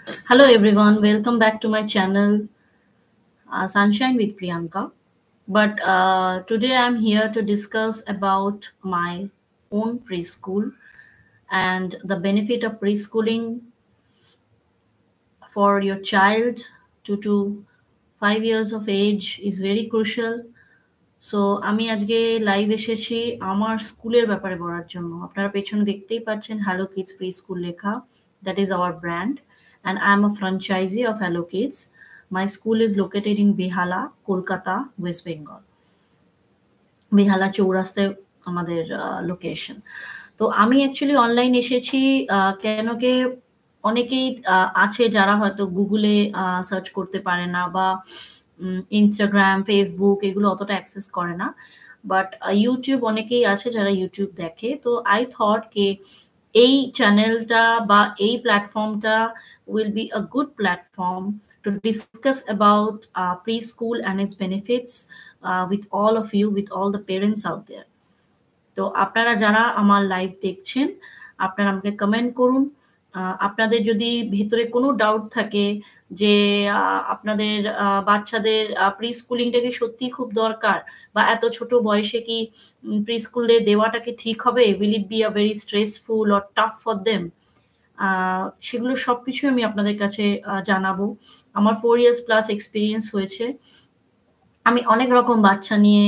Hello everyone, welcome back to my channel Sunshine with Priyanka. But today I'm here to discuss about my own preschool and the benefit of preschooling for your child 2 to 5 years of age is very crucial. So আমি আজকে live এসেছি আমার স্কুলের ব্যাপারে বলার জন্য। আপনারা পেছনে দেখতেই পাচ্ছেন হ্যালো কিডস প্রি স্কুল লেখা, that is our brand and I am a franchisee of hello kids. My school is located in Behala, Kolkata, West Bengal. Behala চৌরাস্তায় আমাদের লোকেশন। তো আমি অ্যাকচুয়ালি অনলাইন এসেছি কেন কি অনেকেই আছে যারা হয়তো গুগলে সার্চ করতে পারে না বা ইনস্টাগ্রাম, ফেসবুক এগুলো অতটা অ্যাক্সেস করে না। বাট ইউটিউব অনেকেই আছে যারা ইউটিউব দেখে। তো আই থট কে এই চ্যানেলটা বা এই প্ল্যাটফর্মটা will be a good platform to discuss about preschool and its benefits with all of you, with all the parents out there. তো আপনারা যারা আমার লাইভ দেখছেন, আপনারা আমাকে কমেন্ট করুন। আপনাদের যদি ভেতরে কোনো ডাউট থাকে যে আপনাদের বাচ্চাদের প্রি স্কুলিংটা কি সত্যিই খুব দরকার, বা এত ছোট বয়সে কি প্রি স্কুলে দেওয়াটা কি ঠিক হবে, will it be a very stressful or tough for them, সেগুলো সবকিছুই আমি আপনাদের কাছে জানাবো। আমার 4 ইয়ার্স প্লাস এক্সপিরিয়েন্স হয়েছে। আমি অনেক রকম বাচ্চা নিয়ে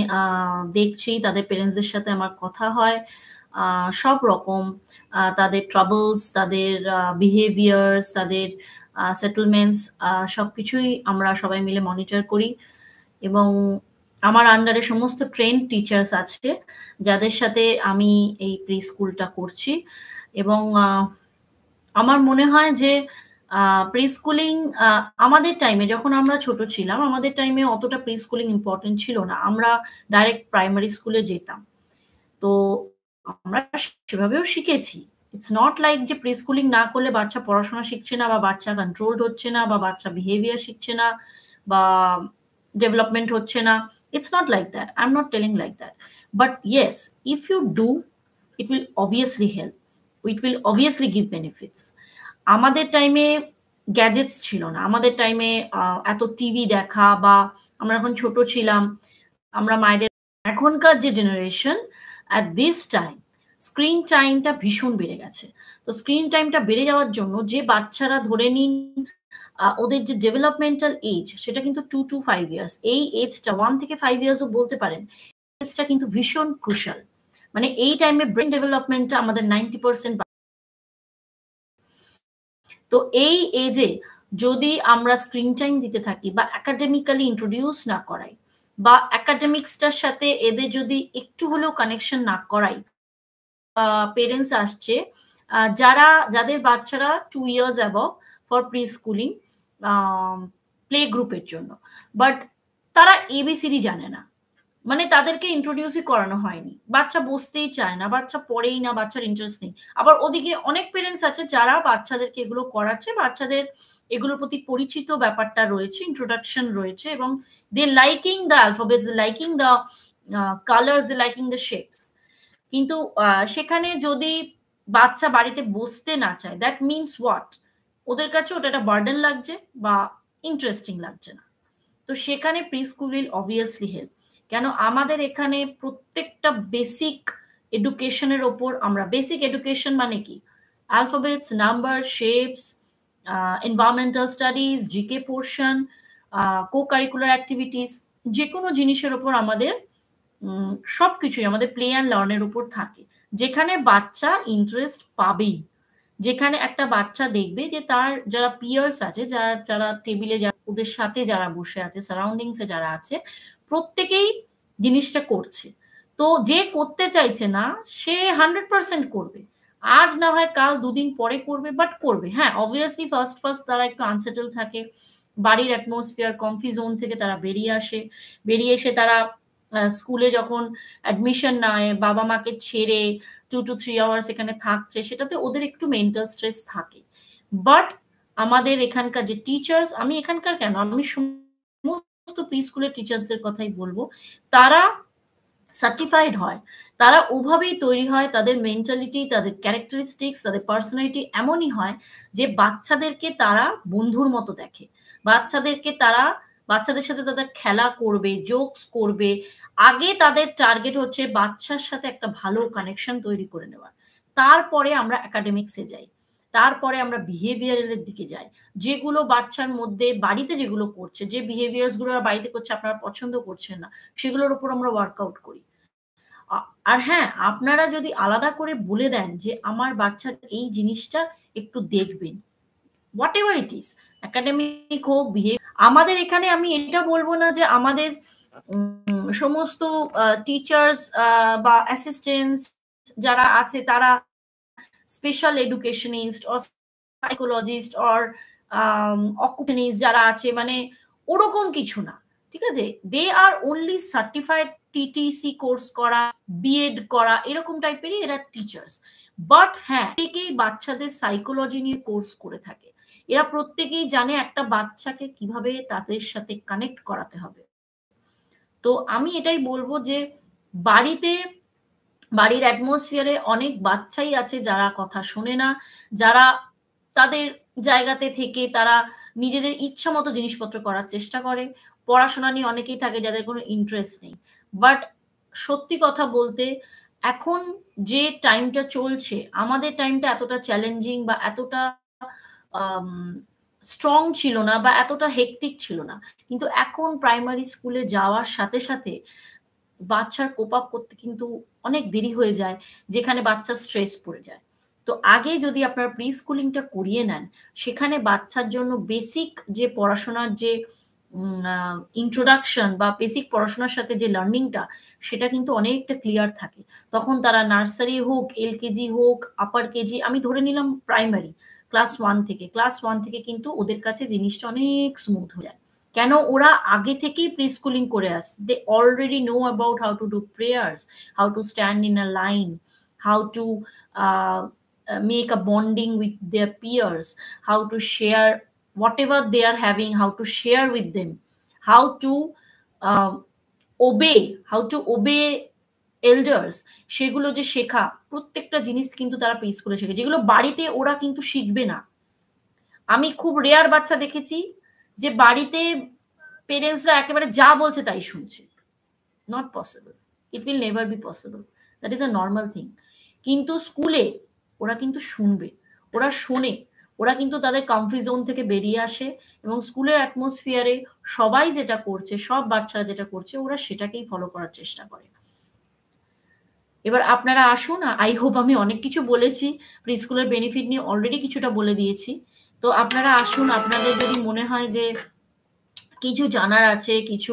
দেখছি, তাদের পেরেন্টসদের সাথে আমার কথা হয়। সব রকম তাদের ট্রাবলস, তাদের বিহেভিয়ার্স, তাদের সেটেলমেন্টস সবকিছুই আমরা সবাই মিলে মনিটর করি। এবং আমার আন্ডারে সমস্ত ট্রেন্ড টিচার্স আছে যাদের সাথে আমি এই প্রি স্কুলটা করছি। এবং আমার মনে হয় যে প্রি-স্কুলিং আমাদের টাইমে, যখন আমরা ছোট ছিলাম, আমাদের টাইমে অতটা প্রি-স্কুলিং ইম্পর্টেন্ট ছিল না। আমরা ডাইরেক্ট প্রাইমারি স্কুলে যেতাম। তো আমরা সেভাবেও শিখেছি। ইটস নট লাইক যে প্রি-স্কুলিং না করলে বাচ্চা পড়াশোনা শিখছে না, বা বাচ্চা কন্ট্রোলড হচ্ছে না, বা বাচ্চা বিহেভিয়ার শিখছে না, বা ডেভেলপমেন্ট হচ্ছে না। It's not like that. I'm not telling like that. But yes, if you do, it will obviously help. It will obviously give benefits. আমাদের টাইমে গ্যাজেটস ছিল না। আমাদের টাইমে এত টিভি দেখা, বা আমরা যখন ছোট ছিলাম, আমরা মায়েদের, এখনকার যে generation at this time screen টাইমটা ভীষণ বেড়ে গেছে। তো স্ক্রিন টাইমটা বেড়ে যাওয়ার জন্য যে বাচ্চারা ধরে নিন ওদের যে ডেভেলপমেন্টাল এজ সেটা কিন্তু 2 to 5 ইয়ার্স। এই এজটা 1 থেকে 5 ইয়ার্সও বলতে পারেন। এজটা কিন্তু ভীষণ ক্রুশাল। মানে এই টাইমে ব্রেন ডেভেলপমেন্টটা আমাদের 90%। তো এই এজে যদি আমরা স্ক্রিন টাইম দিতে থাকি বা একাডেমিক্যালি ইন্ট্রোডিউস না করাই, বা একাডেমিক্সটার সাথে এদের যদি একটু হলেও কানেকশন না করাই, পেরেন্টস আসছে যাদের বাচ্চারা 2 years above for pre schooling play গ্রুপের জন্য, বাট তারা এবিসিডি জানে না। মানে তাদেরকে ইন্ট্রোডিউসই করানো হয়নি, বাচ্চা বসতেই চায় না, বাচ্চা পড়েই না, বাচ্চার ইন্টারেস্ট নেই। আবার ওদিকে অনেক পেরেন্টস আছে যারা বাচ্চাদেরকে এগুলো করাচ্ছে, বাচ্চাদের এগুলোর প্রতি পরিচিত ব্যাপারটা রয়েছে, ইন্ট্রোডাকশন রয়েছে, এবং they liking the alphabets, they liking the colours, they liking the shapes. কিন্তু সেখানে যদি বাচ্চা বাড়িতে বসতে না চায়, দ্যাট মিনস হোয়াট, ওদের কাছে ওটা একটা বার্ডেন লাগছে বা ইন্টারেস্টিং লাগছে না। তো সেখানে pre school will obviously help. কেন, আমাদের এখানে প্রত্যেকটা বেসিক এডুকেশনের ওপর আমরা, বেসিক এডুকেশন মানে কি, alphabets, number, shapes, environmental studies, GK portion, co curricular activities, যে কোনো জিনিসের ওপর আমাদের সবকিছুই আমাদের প্লে অ্যান্ড লার্নের উপর থাকে, যেখানে বাচ্চা ইন্টারেস্ট পাবেই। যেখানে একটা বাচ্চা দেখবে যে তার যারা পিয়ার্স আছে, যারা টেবিলে ওদের সাথে যারা বসে আছে, সারাউন্ডিংসে যারা আছে, প্রত্যেকেই জিনিসটা করছে। তো যে করতে চাইছে না সে 100% করবে। আজ না হয় কাল, দুদিন পরে করবে, বাট করবে। হ্যাঁ, অবভিয়াসলি ফার্স্ট তারা একটু আনসেটেল থাকে, বাড়ির অ্যাটমসফিয়ার, কমফি জোন থেকে তারা বেরিয়ে আসে। বেরিয়ে এসে তারা স্কুলে যখন অ্যাডমিশন নেয়, বাবা মাকে ছেড়ে 2 to 3 আওয়ার্স এখানে থাকছে, সেটাতে ওদের একটু মেন্টাল স্ট্রেস থাকে। বাট আমাদের এখানকার যে টিচার্স, আমি এখানকার কেন, আমি সমস্ত প্রি স্কুলের টিচার্সদের কথাই বলবো, তারা সার্টিফাইড হয়, তারা ওভাবেই তৈরি হয়, তাদের মেন্টালিটি, তাদের ক্যারেক্টারিস্টিক্স, তাদের পার্সোনালিটি এমনই হয় যে বাচ্চাদেরকে তারা বন্ধুর মতো দেখে। বাচ্চাদেরকে তারা বাচ্চাদের সাথে তাদের খেলা করবে, জোকস করবে। আগে তাদের টার্গেট হচ্ছে বাচ্চার সাথে একটা ভালো কানেকশন তৈরি করে নেওয়া। তারপরে আমরা একাডেমিক্সে যাই। তারপরে আমরা বিহেভিয়ারালের দিকে যাই। যেগুলো বাচ্চার মধ্যে বাড়িতে যেগুলো করছে, যে বিহেভিয়ার্স গুলো বাড়িতে করছে আপনারা পছন্দ করছেন না, সেগুলোর উপর আমরা ওয়ার্কআউট করি। আর হ্যাঁ, আপনারা যদি আলাদা করে বলে দেন যে আমার বাচ্চার এই জিনিসটা একটু দেখবেন, what ever it is, academic হোক, আমাদের এখানে আমি এটা বলবো না যে আমাদের সমস্ত টিচার্স বা অ্যাসিস্ট্যান্টস যারা আছে তারা special educationist or psychologist or occupationist যারা আছে, মানে ওরকম কিছু না, ঠিক আছে? They are only certified TTC course করা, বিএড করা, এরকম টাইপেরই এরা টিচার্স। বাট হ্যাঁ, প্রত্যেকেই বাচ্চাদের সাইকোলজি নিয়ে কোর্স করে থাকে। এরা প্রত্যেকেই জানে একটা বাচ্চাকে কিভাবে তাদের সাথে কানেক্ট করাতে হবে। তো আমি এটাই বলবো যে বাড়িতে, বাড়ির অ্যাটমসফিয়ারে অনেক বাচ্চাই আছে যারা কথা শোনে না, যারা তাদের জায়গাতে থেকে তারা নিজেদের ইচ্ছা মতো জিনিসপত্র করার চেষ্টা করে। পড়াশোনা নিয়ে অনেকেই থাকে যাদের কোনো ইন্টারেস্ট নেই। বাট সত্যি কথা বলতে, এখন যে টাইমটা চলছে, আমাদের টাইমটা এতটা চ্যালেঞ্জিং বা এতটা স্ট্রং ছিল না বা এতটা হেকটিক ছিল না। কিন্তু এখন প্রাইমারি স্কুলে যাওয়ার সাথে সাথে বাচ্চার কোপ আপ করতে কিন্তু অনেক দেরি হয়ে যায়, যেখানে বাচ্চা স্ট্রেস পড়ে যায়। তো আগে যদি আপনার প্রি স্কুলিংটা করিয়ে নেন, সেখানে বাচ্চার জন্য বেসিক যে পড়াশোনার যে ইন্ট্রোডাকশন বা বেসিক পড়াশোনার সাথে যে লার্নিংটা, সেটা কিন্তু অনেকটা ক্লিয়ার থাকে। তখন তারা নার্সারি হোক, এলকেজি হোক, আপার কেজি, আমি ধরে নিলাম প্রাইমারি ক্লাস ওয়ান থেকে কিন্তু ওদের কাছে জিনিসটা অনেক স্মুথ হয়ে যায়। কেন? ওরা আগে থেকেই প্রি স্কুলিং করে আসছে। They already know about how to do prayers, how to stand in a line, how to make a bonding with their peers, how to share whatever they are having, how to share with them, how to uh, obey elders, সেগুলো যে শেখা, প্রত্যেকটা জিনিস কিন্তু তারা pre স্কুলে শেখে, যেগুলো বাড়িতে ওরা কিন্তু শিখবে না। আমি খুব রেয়ার বাচ্চা দেখেছি যে বাড়িতে পেরেন্টসরা একেবারে যা বলছে তাই শুনছে। Not possible, it will never be possible, that is a normal thing. কিন্তু স্কুলে ওরা কিন্তু শুনবে, ওরা শোনে, ওরা কিন্তু তাদের কমফর্ট জোন থেকে বেরিয়ে আসে, এবং স্কুলের অ্যাটমসফিয়ারে সবাই যেটা করছে, সব বাচ্চারা যেটা করছে, ওরা সেটাকেই ফলো করার চেষ্টা করে। এবার আপনারা আসুন, আই হোপ আমি অনেক কিছু বলেছি, প্রি স্কুলের বেনিফিট নিয়ে অলরেডি কিছুটা বলে দিয়েছি। তো আপনারা আসুন, আপনাদের যদি মনে হয় যে কিছু জানার আছে, কিছু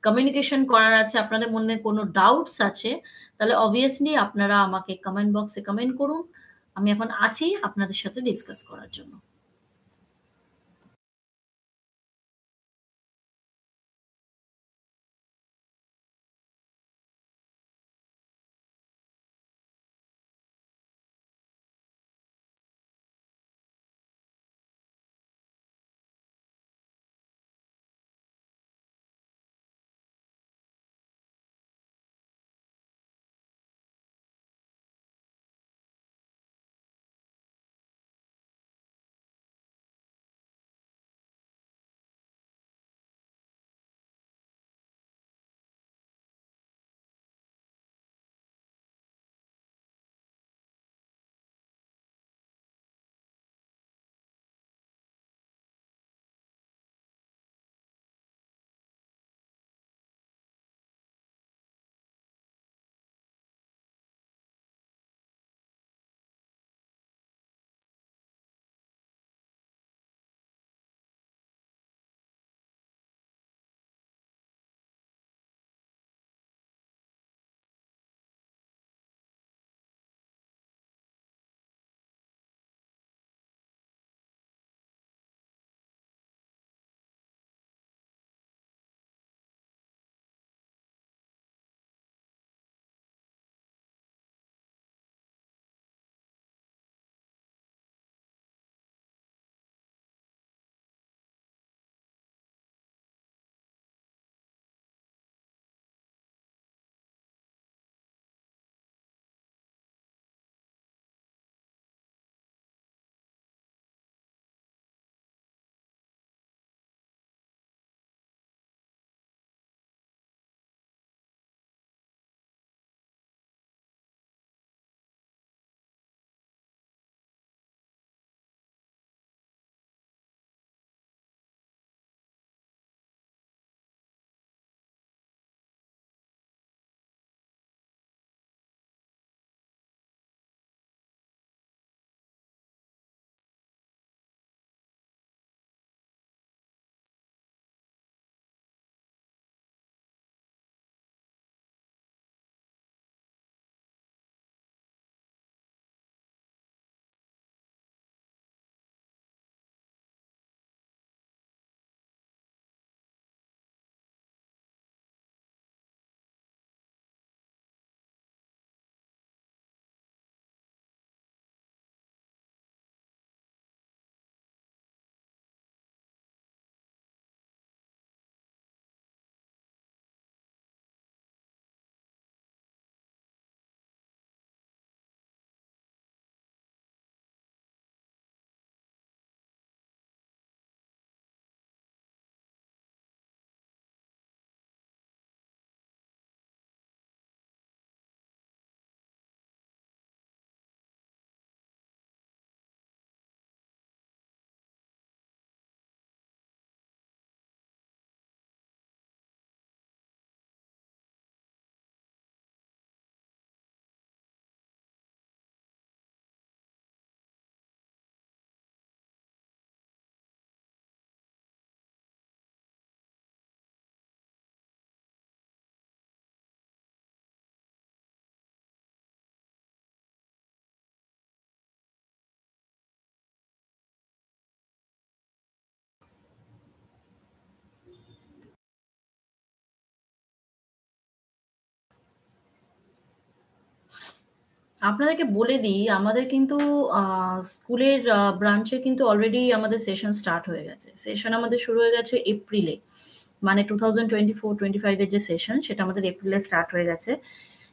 কমিউনিকেশন করার আছে, আপনাদের মনে কোনো ডাউটস আছে, তাহলে অবভিয়াসলি আপনারা আমাকে কমেন্ট বক্সে কমেন্ট করুন। আমি এখন আছি আপনাদের সাথে ডিসকাস করার জন্য। আপনাদেরকে বলে দিই, আমাদের কিন্তু স্কুলের ব্রাঞ্চে কিন্তু অলরেডি আমাদের সেশন স্টার্ট হয়ে গেছে। সেশন আমাদের শুরু হয়ে গেছে এপ্রিলে। মানে 2024-25 এর যে সেশন, সেটা আমাদের এপ্রিলে স্টার্ট হয়ে গেছে।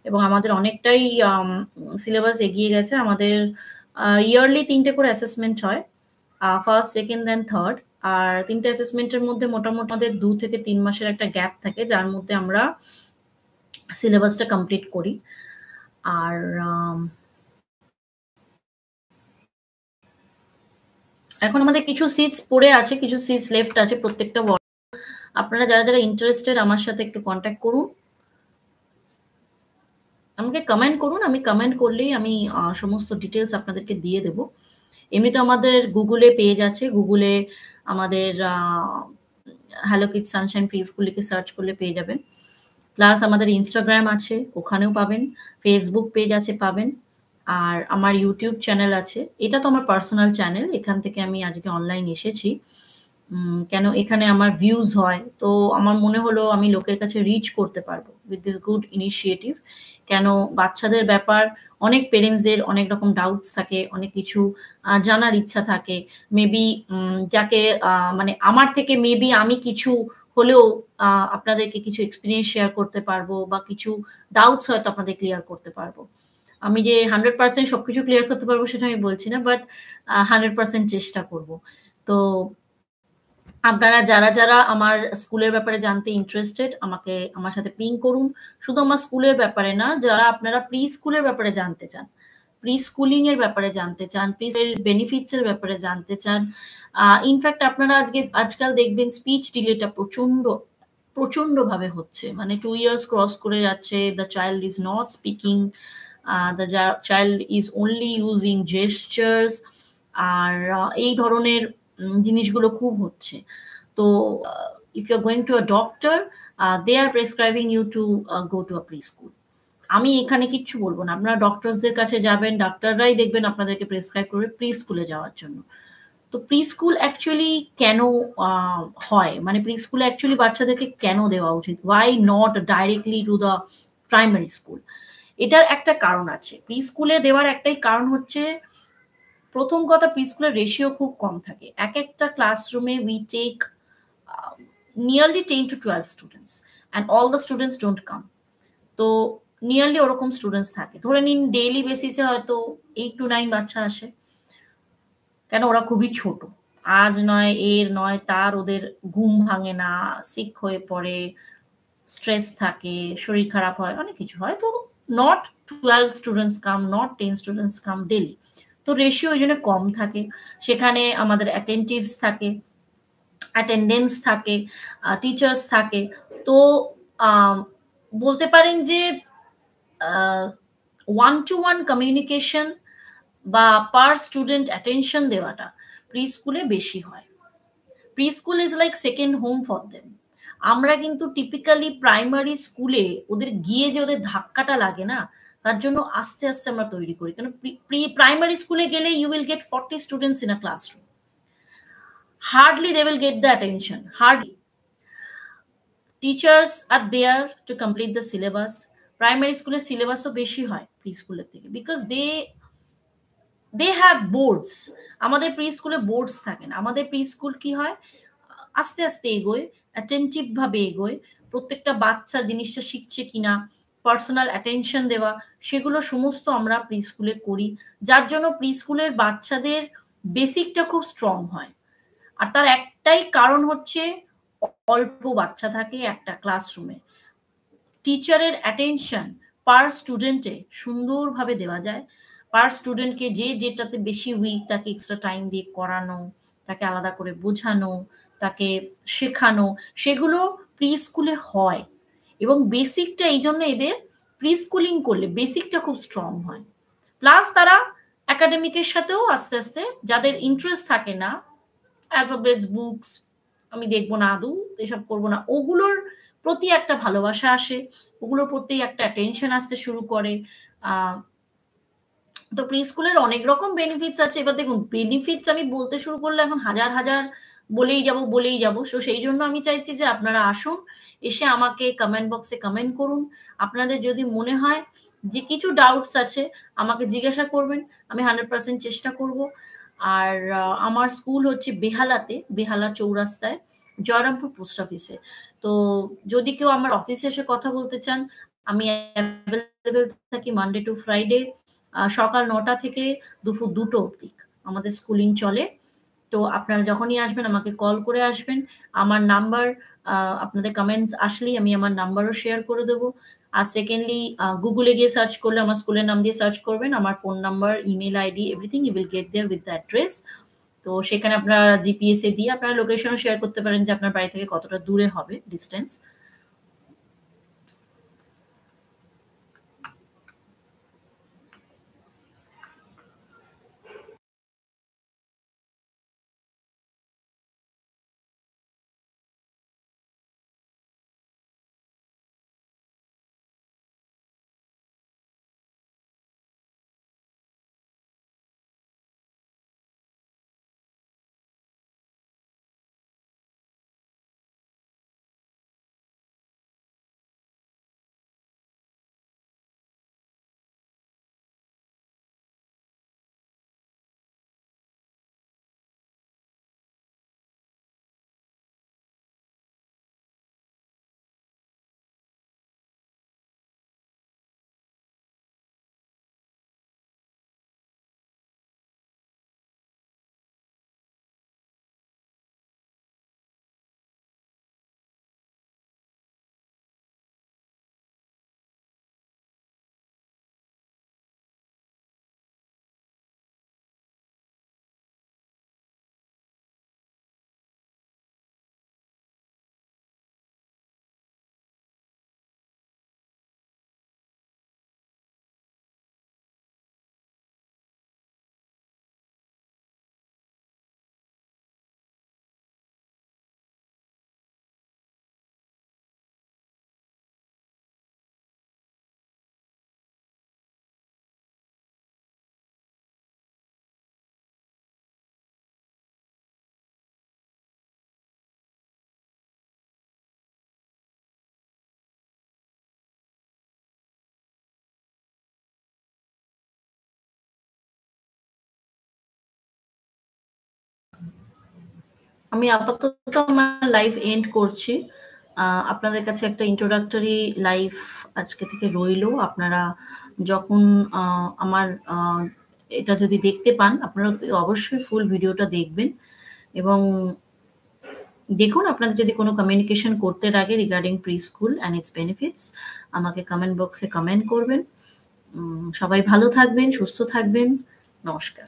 এবং আমাদের অনেকটাই সিলেবাস এগিয়ে গেছে। আমাদের ইয়ারলি ৩ টে করে অ্যাসেসমেন্ট হয়। First, second and third. আর ৩ টে অ্যাসেসমেন্টের মধ্যে মোটামুটি আমাদের ২ থেকে ৩ মাসের একটা গ্যাপ থাকে, যার মধ্যে আমরা সিলেবাসটা কমপ্লিট করি। আর এখন আমাদের কিছু সিটস পড়ে আছে, কিছু সিটস লেফট আছে প্রত্যেকটা ওয়ার্ড। আপনারা যারা যারা ইন্টারেস্টেড আমার সাথে একটু কন্ট্যাক্ট করুন, আমাকে কমেন্ট করুন। আমি কমেন্ট করলেই আমি সমস্ত ডিটেলস আপনাদেরকে দিয়ে দেব। এমনিতে আমাদের গুগলে পেজ আছে, গুগলে আমাদের hello kids sunshine preschool লিখে সার্চ করলে পেয়ে যাবেন। প্লাস আমাদের ইনস্টাগ্রাম আছে, ওখানেও পাবেন। ফেসবুক পেজ আছে, পাবেন। আর আমার ইউটিউব চ্যানেল আছে। এটা তো আমার পার্সোনাল চ্যানেল, এখান থেকে আমি আজকে অনলাইন এসেছি। কেন এখানে আমার ভিউজ হয়, তো আমার মনে হলো আমি লোকের কাছে রিচ করতে পারবো উইথ দিস গুড ইনিশিয়েটিভ। কেন বাচ্চাদের ব্যাপার অনেক পেরেন্টসদের অনেক রকম ডাউটস থাকে, অনেক কিছু জানার ইচ্ছা থাকে। মেবি যাকে মানে আমার থেকে মেবি আমি কিছু হলেও আপনাদেরকে কিছু এক্সপিরিয়েন্স শেয়ার করতে পারবো, বা কিছু ডাউটস হয়তো আপনাদের ক্লিয়ার করতে পারবো। আমি যে 100% সবকিছু ক্লিয়ার করতে পারবো সেটা আমি বলছি না, বাট 100% চেষ্টা করব। তো আপনারা যারা যারা আমার স্কুলের ব্যাপারে জানতে ইন্টারেস্টেড, আমাকে আমার সাথে পিং করুন। শুধু আমার স্কুলের ব্যাপারে না, যারা আপনারা প্রি স্কুলের ব্যাপারে জানতে চান, প্রি স্কুলিং এর ব্যাপারে জানতে চান, প্রি এর বেনিফিটস এর ব্যাপারে জানতে চান। ইনফ্যাক্ট আপনারা আজকাল দেখবেন স্পিচ ডিলেটা প্রচন্ড প্রচন্ড ভাবে হচ্ছে। মানে 2 ইয়ার্স ক্রস করে যাচ্ছে, the child is not speaking, the child is only using gestures. আর এই ধরনের জিনিসগুলো খুব হচ্ছে। তো if you're going to a doctor, they are prescribing you to go to a preschool. আমি এখানে কিচ্ছু বলবো না, আপনারা ডক্টরসদের কাছে যাবেন, ডাক্তাররাই দেখবেন আপনাদেরকে প্রেসক্রাইব করবে প্রি স্কুলে যাওয়ার জন্য। তো প্রি স্কুল অ্যাকচুয়ালি কেন হয়, মানে প্রি স্কুলে অ্যাকচুয়ালি বাচ্চাদেরকে কেন দেওয়া উচিত, why not directly to the primary school? এটার একটা কারণ আছে। প্রি স্কুলে দেওয়ার একটাই কারণ হচ্ছে, প্রথম কথা, প্রি স্কুলের রেশিও খুব কম থাকে। এক একটা ক্লাসরুমে we take nearly 10 to 12 students, and all the students don't come. তো নিয়ারলি ওরকম স্টুডেন্টস থাকে। ধরে নিন ডেইলি বেসিসে হয়তো 8 to 9 বাচ্চা আসে। কেন, ওরা খুবই ছোট। আজ নয় এর নয় তার ওদের ঘুম ভাঙে না, সিক হয়ে পড়ে, স্ট্রেস থাকে, শরীর খারাপ হয়, অনেক কিছু হয়। তো not 12 students come, not 10 students come daily. তো রেশিও ওই জন্য কম থাকে। সেখানে আমাদের অ্যাটেন্টিভস থাকে, অ্যাটেন্ডেন্স থাকে, টিচার্স থাকে। তো বলতে পারেন যে ওয়ান টু ওয়ান কমিউনিকেশন বা পার স্টুডেন্ট অ্যাটেনশন দেওয়াটা প্রি স্কুলে বেশি হয়। Pre school is like second home for them. আমরা কিন্তু টিপিক্যালি প্রাইমারি স্কুলে ওদের গিয়ে যে ওদের ধাক্কাটা লাগে না, তার জন্য আস্তে আস্তে আমরা তৈরি করি। কারণ প্রাইমারি স্কুলে গেলে you will get 40 students in a classroom, hardly they will get the attention, hardly. Teachers are there to complete the syllabus. Primary স্কুলের সিলেবাসও বেশি হয় প্রি স্কুলের থেকে, বিকজ দে হ্যাভ বোর্ডস। আমাদের প্রি স্কুলে বোর্ডস থাকে না। আমাদের প্রি স্কুল কি হয়, আস্তে আস্তে এগোয়, অ্যাটেন্টিভ ভাবে এগোয়। প্রত্যেকটা বাচ্চা জিনিসটা শিখছে কিনা, পার্সোনাল অ্যাটেনশন দেওয়া, সেগুলো সমস্ত আমরা প্রি স্কুলে করি। যার জন্য প্রি স্কুলের বাচ্চাদের বেসিকটা খুব স্ট্রং হয়। আর তার একটাই কারণ হচ্ছে, অল্প বাচ্চা থাকে একটা ক্লাসরুমে। টিচারের অ্যাটেনশন পার স্টুডেন্টে সুন্দরভাবে দেওয়া যায়। পার স্টুডেন্টকে যে যেটাতে বেশি উইক তাকে এক্সট্রা টাইম দিয়ে করানো, তাকে আলাদা করে বোঝানো, তাকে শেখানো, সেগুলো প্রি স্কুলে হয়। এবং বেসিকটা এই জন্য এদের প্রি স্কুলিং করলে বেসিকটা খুব স্ট্রং হয়। প্লাস তারা একাডেমিকের সাথেও আস্তে আস্তে, যাদের ইন্টারেস্ট থাকে না, অ্যালফাবেটস, বুকস আমি দেখবো না, আদৌ এসব করবো না, ওগুলোর প্রতি একটা ভালোবাসা আসে, ওগুলোর প্রতি একটা অ্যাটেনশন আসতে শুরু করে। তো প্রি স্কুলের অনেক রকম বেনিফিটস আছে। এবার দেখুন, বেনিফিটস আমি বলতে শুরু করলে এখন হাজার হাজার বলেই যাব। সো সেই জন্য আমি চাইছি যে আপনারা আসুন, এসে আমাকে কমেন্ট বক্সে কমেন্ট করুন। আপনাদের যদি মনে হয় যে কিছু ডাউটস আছে আমাকে জিজ্ঞাসা করবেন, আমি 100% চেষ্টা করব। আর আমার স্কুল হচ্ছে বেহালাতে, বেহালা চৌরাস্তায়, জয়রামপুর পোস্ট অফিসে। তো যদি কেউ আমার অফিসে এসে কথা বলতে চান, আমি অ্যাভেলেবেল থাকি মানডে টু ফ্রাইডে, সকাল 9টা থেকে দুপুর 2টো অবধি আমাদের স্কুলিং চলে। তো আপনারা যখনই আসবেন আমাকে কল করে আসবেন। আমার নাম্বার, আপনাদের কমেন্টস আসলেই আমি আমার নাম্বারও শেয়ার করে দেবো। আর সেকেন্ডলি গুগলে গিয়ে সার্চ করলে আমার স্কুলের নাম দিয়ে সার্চ করবেন, আমার phone number, email ID, everything you will get there with the address. তো সেখানে আপনারা জিপিএস এ দিয়ে আপনারা লোকেশনও শেয়ার করতে পারেন যে আপনার বাড়ি থেকে কতটা দূরে হবে ডিস্টেন্স। আমি আপাতত আমার লাইভ এন্ড করছি। আপনাদের কাছে একটা ইন্ট্রোডাক্টরি লাইভ আজকে থেকে রইলো। আপনারা যখন আমার এটা যদি দেখতে পান, আপনারা তো অবশ্যই ফুল ভিডিওটা দেখবেন এবং দেখুন আপনাদের যদি কোনো কমিউনিকেশন করতে লাগে regarding pre school and it's benefits, আমাকে কমেন্ট বক্সে কমেন্ট করবেন। সবাই ভালো থাকবেন, সুস্থ থাকবেন। নমস্কার।